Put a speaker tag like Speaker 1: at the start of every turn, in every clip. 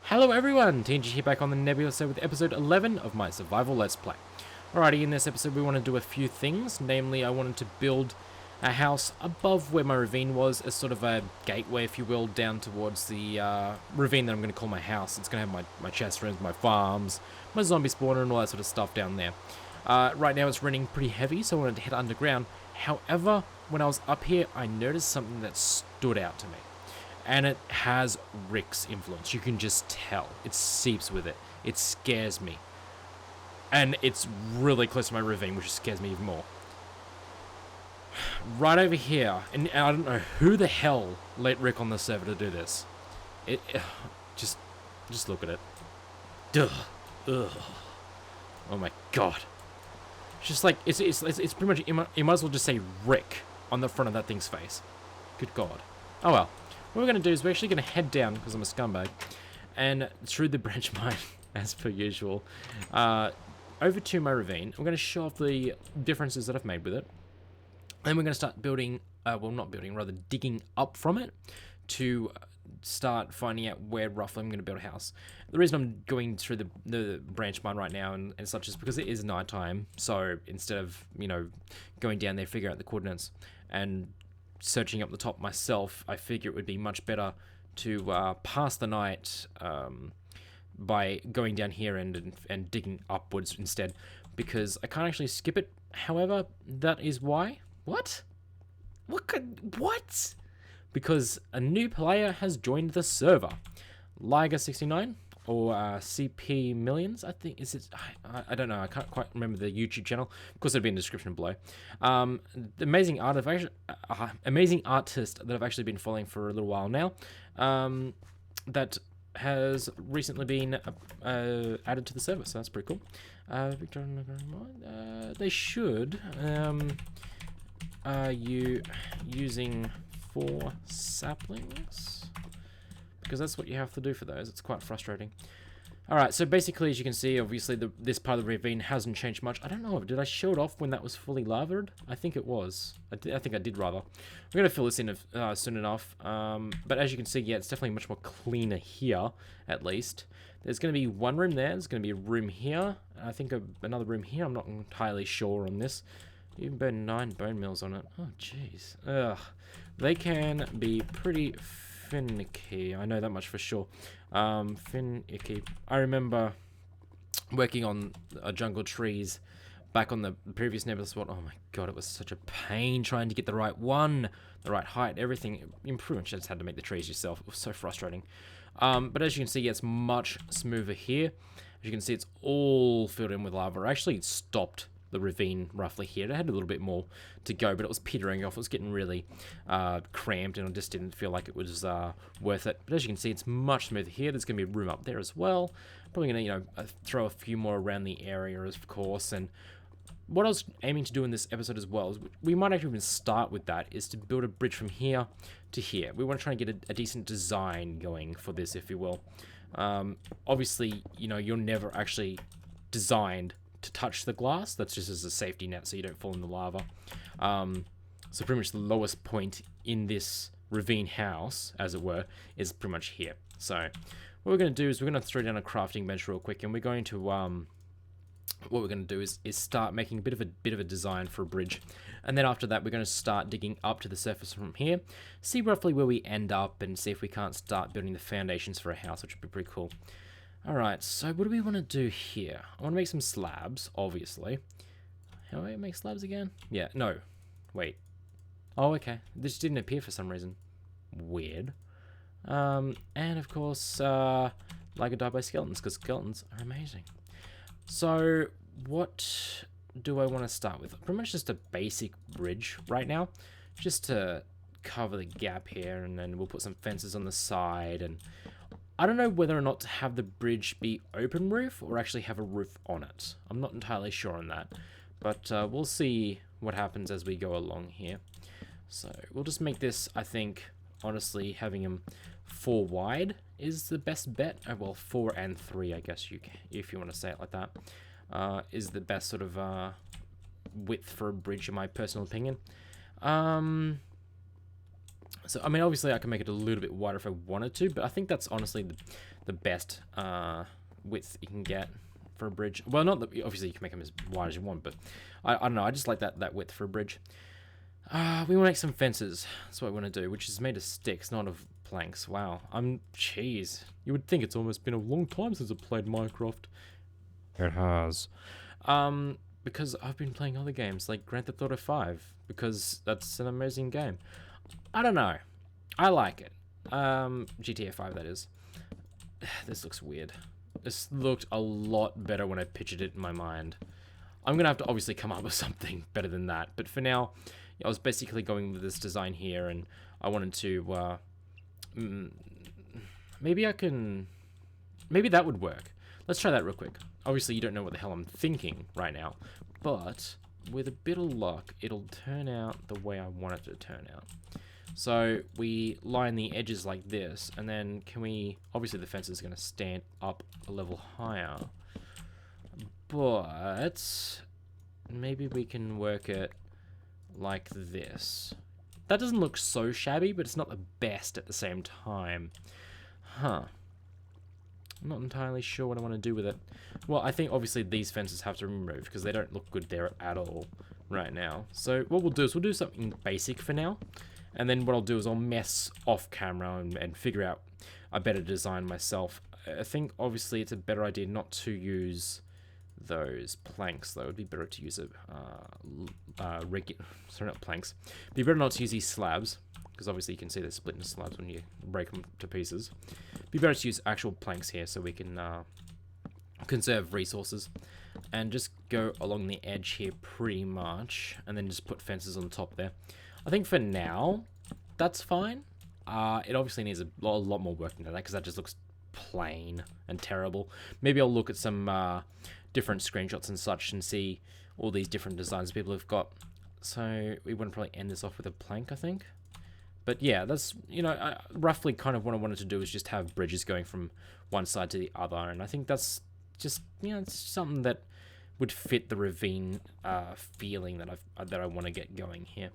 Speaker 1: Hello everyone, Teanji here back on the Nebulous Server with episode 11 of my survival let's play. Alrighty, in this episode we want to do a few things, namely I wanted to build a house above where my ravine was, as sort of a gateway, if you will, down towards the ravine that I'm going to call my house. It's going to have my chest rooms, my farms, my zombie spawner and all that sort of stuff down there. Right now it's raining pretty heavy, so I wanted to head underground. However, when I was up here, I noticed something that stood out to me. And it has Rick's influence. You can just tell. It seeps with it. It scares me. And it's really close to my ravine, which scares me even more. Right over here, and I don't know who the hell let Rick on the server to do this. Just look at it. Duh. Ugh. Oh my god. It's just like, it's pretty much, you might as well just say Rick on the front of that thing's face. Good god. Oh well. What we're going to do is we're actually going to head down, because I'm a scumbag, and through the branch mine, as per usual, over to my ravine. I'm going to show off the differences that I've made with it. And we're going to start building, well not building, rather digging up from it to start finding out where roughly I'm going to build a house. The reason I'm going through the branch mine right now and such is because it is nighttime, so instead of, you know, going down there, figure out the coordinates, and searching up the top myself, I figure it would be much better to pass the night by going down here and digging upwards instead, because I can't actually skip it. However, that is why. What? What? Because a new player has joined the server. Liger69 or CP Millions, I think. Is it? I don't know. I can't quite remember the YouTube channel. Of course, it'll be in the description below. The amazing amazing artist that I've actually been following for a little while now. That has recently been added to the server, so that's pretty cool. They should. Are you using 4 saplings? Because that's what you have to do for those. It's quite frustrating. Alright, so basically, as you can see, obviously this part of the ravine hasn't changed much. I don't know, did I show it off when that was fully lavaed? I think it was. I think I did, rather. I'm going to fill this in soon enough. But as you can see, yeah, it's definitely much more cleaner here, at least. There's going to be one room there. There's going to be a room here. I think another room here. I'm not entirely sure on this. You can burn 9 bone meals on it. Oh, jeez. Ugh. They can be pretty finicky. I know that much for sure. Finicky. I remember working on jungle trees back on the previous Nebulous one. Oh my god, it was such a pain trying to get the right one, the right height, everything. You pretty much just had to make the trees yourself. It was so frustrating. But as you can see, yeah, it's much smoother here. As you can see, it's all filled in with lava. I actually stopped the ravine roughly here. It had a little bit more to go, but it was petering off. It was getting really cramped, and I just didn't feel like it was worth it. But as you can see, it's much smoother here. There's going to be room up there as well. Probably going to, you know, throw a few more around the area, of course. And what I was aiming to do in this episode as well is we might actually even start with that, is to build a bridge from here to here. We want to try and get a decent design going for this, if you will. Obviously, you know, you're never actually designed to touch the glass. That's just as a safety net so you don't fall in the lava. So pretty much the lowest point in this ravine house, as it were, is pretty much here. So what we're going to do is we're going to throw down a crafting bench real quick, and we're going to what we're going to do is start making a bit of a design for a bridge, and then after that we're going to start digging up to the surface from here, see roughly where we end up, and see if we can't start building the foundations for a house, which would be pretty cool. Alright, so what do we want to do here? I want to make some slabs, obviously. How do I make slabs again? Yeah, no. Wait. Oh, okay. This didn't appear for some reason. Weird. And of course, like I died by skeletons, because skeletons are amazing. So, what do I want to start with? Pretty much just a basic bridge right now. Just to cover the gap here, and then we'll put some fences on the side, and I don't know whether or not to have the bridge be open roof or actually have a roof on it. I'm not entirely sure on that, but we'll see what happens as we go along here. So we'll just make this, I think, honestly, having them 4 wide is the best bet. Oh, well, 4 and 3, I guess, if you want to say it like that, is the best sort of width for a bridge, in my personal opinion. So, I mean, obviously I can make it a little bit wider if I wanted to, but I think that's honestly the best width you can get for a bridge. Well, not that, obviously you can make them as wide as you want, but I don't know, I just like that width for a bridge. We want to make some fences. That's what we want to do, which is made of sticks, not of planks. Wow. Jeez. You would think it's almost been a long time since I played Minecraft. It has. Because I've been playing other games, like Grand Theft Auto 5, because that's an amazing game. I don't know. I like it. GTA 5, that is. This looks weird. This looked a lot better when I pictured it in my mind. I'm going to have to obviously come up with something better than that, but for now, I was basically going with this design here, and I wanted to, maybe that would work. Let's try that real quick. Obviously, you don't know what the hell I'm thinking right now, but with a bit of luck, it'll turn out the way I want it to turn out. So we line the edges like this, and then obviously the fence is going to stand up a level higher, but maybe we can work it like this. That doesn't look so shabby, but it's not the best at the same time. Huh. I'm not entirely sure what I want to do with it. Well, I think obviously these fences have to remove because they don't look good there at all right now. So what we'll do is we'll do something basic for now. And then what I'll do is I'll mess off camera and figure out a better design myself. I think obviously it's a better idea not to use those planks though. It'd be better to use not planks. It'd be better not to use these slabs, because obviously you can see they're split into slabs when you break them to pieces. It'd be better to use actual planks here so we can conserve resources, and just go along the edge here pretty much, and then just put fences on the top there. I think for now that's fine. It obviously needs a lot more work than that, because that just looks plain and terrible. Maybe I'll look at some different screenshots and such and see all these different designs people have got. So we wouldn't probably end this off with a plank, I think. But yeah, that's, roughly kind of what I wanted to do is just have bridges going from one side to the other, and I think that's just, it's something that would fit the ravine feeling that I want to get going here.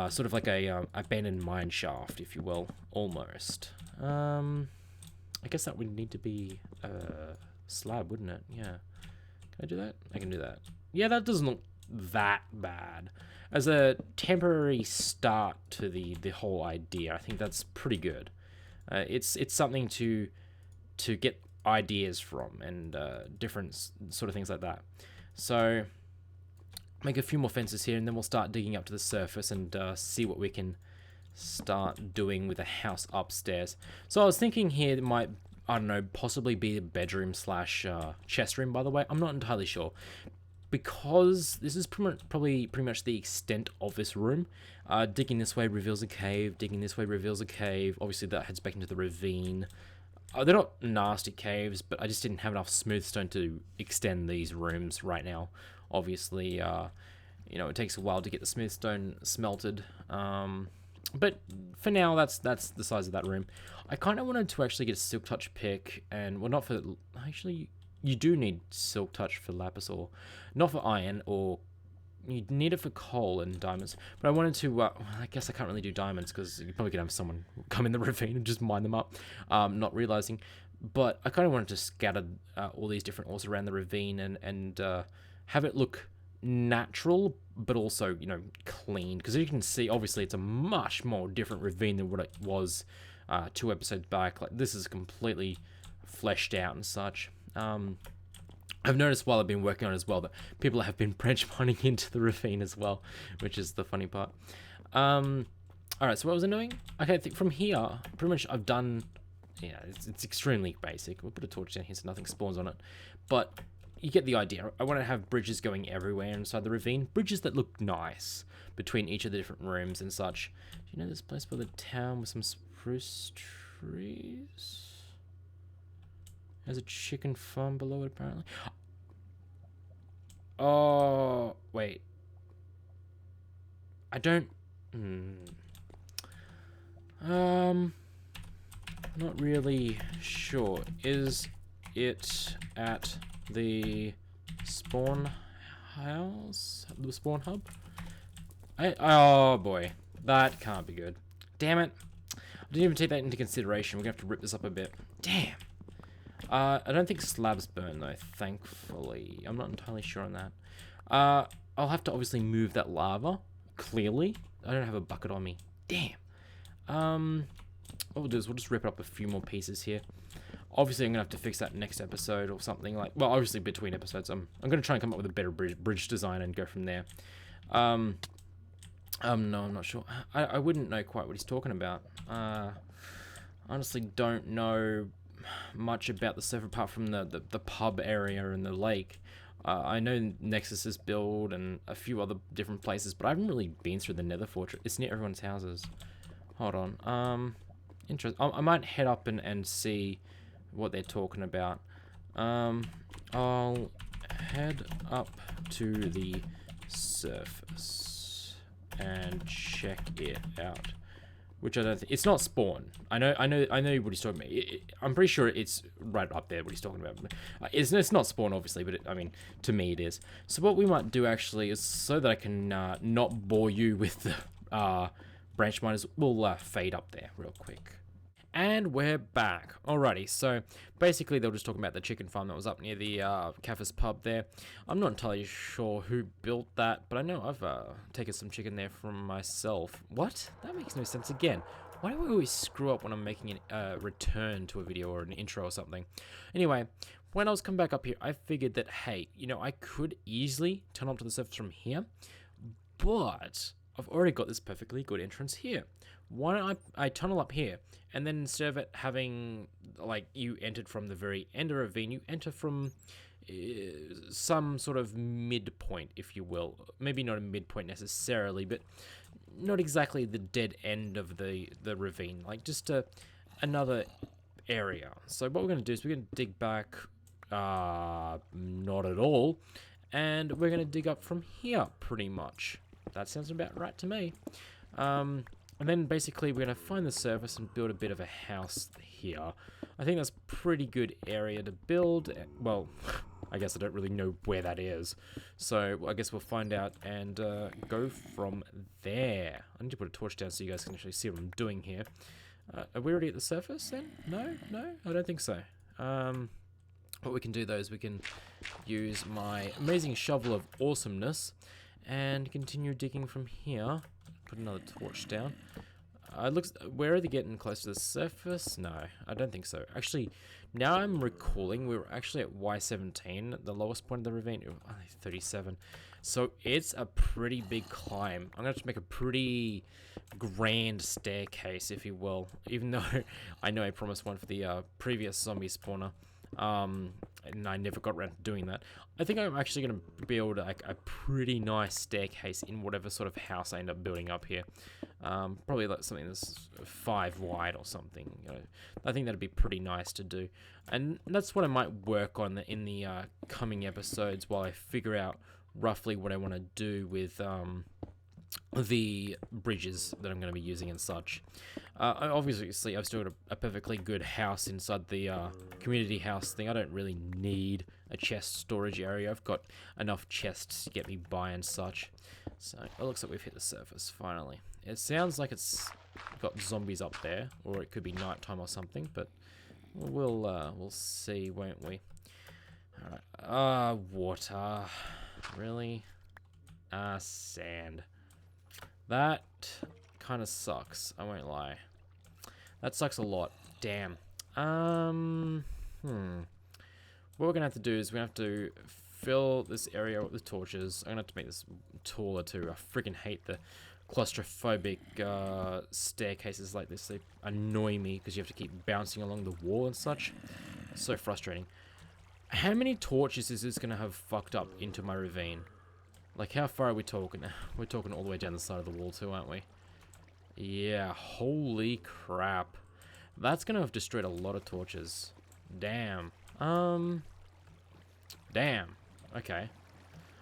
Speaker 1: Sort of like a abandoned mine shaft, if you will, almost. I guess that would need to be a slab, wouldn't it? Yeah. Can I do that? I can do that. Yeah, that doesn't look that bad. As a temporary start to the whole idea, I think that's pretty good. It's something to get ideas from, and different sort of things like that. So make a few more fences here, and then we'll start digging up to the surface and see what we can start doing with the house upstairs. So I was thinking here it might, I don't know, possibly be a bedroom slash chest room, by the way. I'm not entirely sure, because this is probably pretty much the extent of this room. Digging this way reveals a cave, digging this way reveals a cave. Obviously that heads back into the ravine. They're not nasty caves, but I just didn't have enough smooth stone to extend these rooms right now. Obviously, it takes a while to get the smooth stone smelted. But for now, that's the size of that room. I kind of wanted to actually get a silk touch pick, and well, not for, actually, you do need silk touch for lapis, or not for iron, or you need it for coal and diamonds. But I wanted to, I guess I can't really do diamonds because you probably could have someone come in the ravine and just mine them up, not realizing. But I kind of wanted to scatter all these different ores around the ravine and have it look natural, but also, clean. Because as you can see, obviously, it's a much more different ravine than what it was 2 episodes back. Like, this is completely fleshed out and such. I've noticed while I've been working on it as well that people have been branch mining into the ravine as well, which is the funny part. Alright, so what was I doing? Okay, I think from here, pretty much I've done, it's extremely basic. We'll put a torch down here so nothing spawns on it. But you get the idea. I want to have bridges going everywhere inside the ravine. Bridges that look nice between each of the different rooms and such. Do you know this place by the town with some spruce trees? There's a chicken farm below it, apparently. Oh, wait. I don't... Not really sure. Is it at the spawn house? The spawn hub? Oh, boy. That can't be good. Damn it. I didn't even take that into consideration. We're going to have to rip this up a bit. Damn. I don't think slabs burn, though, thankfully. I'm not entirely sure on that. I'll have to obviously move that lava, clearly. I don't have a bucket on me. Damn. What we'll do is we'll just rip up a few more pieces here. Obviously, I'm going to have to fix that next episode or something like... Well, obviously, between episodes. I'm going to try and come up with a better bridge design and go from there. No, I'm not sure. I wouldn't know quite what he's talking about. Honestly, don't know much about the server apart from the pub area and the lake. I know Nexus's build and a few other different places, but I haven't really been through the Nether Fortress. It's near everyone's houses. Hold on. I might head up and see what they're talking about. I'll head up to the surface and check it out. Which I don't think it's not spawn. I know what he's talking about. I'm pretty sure it's right up there what he's talking about. It's not spawn obviously, but I mean to me it is. So what we might do actually is so that I can not bore you with the branch miners, we'll fade up there real quick. And we're back. Alrighty, so basically they were just talking about the chicken farm that was up near the Cafe's pub there. I'm not entirely sure who built that, but I know I've taken some chicken there from myself. What? That makes no sense again. Why do I always screw up when I'm making a return to a video or an intro or something? Anyway, when I was coming back up here, I figured that, hey, you know, I could easily turn up to the surface from here, but I've already got this perfectly good entrance here. Why don't I tunnel up here, and then instead of it having, like, you entered from the very end of a ravine, you enter from some sort of midpoint, if you will. Maybe not a midpoint necessarily, but not exactly the dead end of the ravine, like just another area. So what we're going to do is we're going to dig back, not at all, and we're going to dig up from here, pretty much. That sounds about right to me. And then basically we're going to find the surface and build a bit of a house here. I think that's a pretty good area to build. Well, I guess I don't really know where that is. So I guess we'll find out and go from there. I need to put a torch down so you guys can actually see what I'm doing here. Are we already at the surface then? No, I don't think so. What we can do though is we can use my amazing shovel of awesomeness and continue digging from here. Put another torch down. Where are they getting close to the surface? No, I don't think so. Actually, now I'm recalling, we were actually at Y17, the lowest point of the ravine. Ooh, only 37. So it's a pretty big climb. I'm going to have to make a pretty grand staircase, if you will. Even though I know I promised one for the previous zombie spawner. And I never got around to doing that. I think I'm actually going to build a pretty nice staircase in whatever sort of house I end up building up here. Probably like something that's 5 wide or something. You know, I think that'd be pretty nice to do. And that's what I might work on in the coming episodes while I figure out roughly what I want to do with the bridges that I'm going to be using and such. Obviously, I've still got a perfectly good house inside the community house thing. I don't really need a chest storage area. I've got enough chests to get me by and such. So it looks like we've hit the surface finally. It sounds like it's got zombies up there, or it could be nighttime or something. But we'll see, won't we? All right. Water. Really? Sand. That kind of sucks, I won't lie. That sucks a lot. Damn. What we're gonna have to do is we're gonna have to fill this area with torches. I'm gonna have to make this taller too. I freaking hate the claustrophobic staircases like this. They annoy me because you have to keep bouncing along the wall and such. It's so frustrating. How many torches is this gonna have fucked up into my ravine? Like, how far are we talking? We're talking all the way down the side of the wall too, aren't we? Yeah, holy crap. That's gonna have destroyed a lot of torches. Damn. Damn. Okay.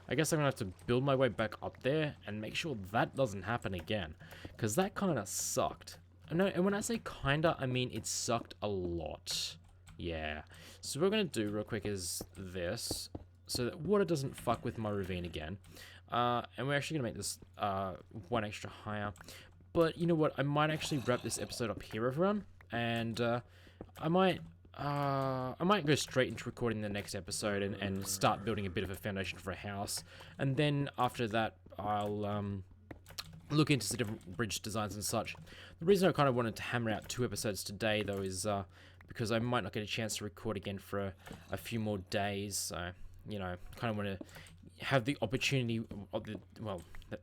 Speaker 1: I guess I'm gonna have to build my way back up there and make sure that doesn't happen again. Because that kinda sucked. No, and when I say kinda, I mean it sucked a lot. Yeah. So what we're gonna do real quick is this, so that water doesn't fuck with my ravine again. And we're actually gonna make this one extra higher. But you know what? I might actually wrap this episode up here, everyone. And I might go straight into recording the next episode and start building a bit of a foundation for a house. And then after that, I'll look into some different bridge designs and such. The reason I kind of wanted to hammer out 2 episodes today, though, is because I might not get a chance to record again for a few more days. So, you know, kind of want to have the opportunity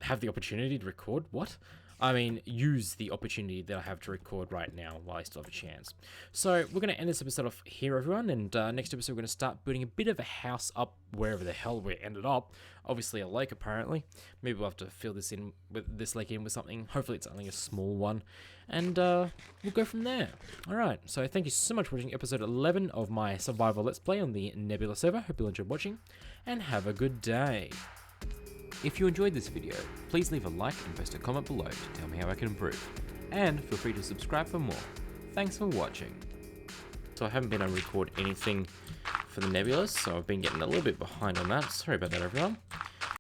Speaker 1: have the opportunity to record. What? I mean, use the opportunity that I have to record right now while I still have a chance. So we're going to end this episode off here, everyone, and next episode we're going to start building a bit of a house up wherever the hell we ended up. Obviously a lake, apparently. Maybe we'll have to fill this lake in with something. Hopefully it's only a small one. And we'll go from there. Alright, so thank you so much for watching episode 11 of my survival let's play on the Nebulous Server. Hope you enjoyed watching, and have a good day. If you enjoyed this video, please leave a like and post a comment below to tell me how I can improve. And feel free to subscribe for more. Thanks for watching. So I haven't been able to record anything for the Nebulous, so I've been getting a little bit behind on that. Sorry about that, everyone.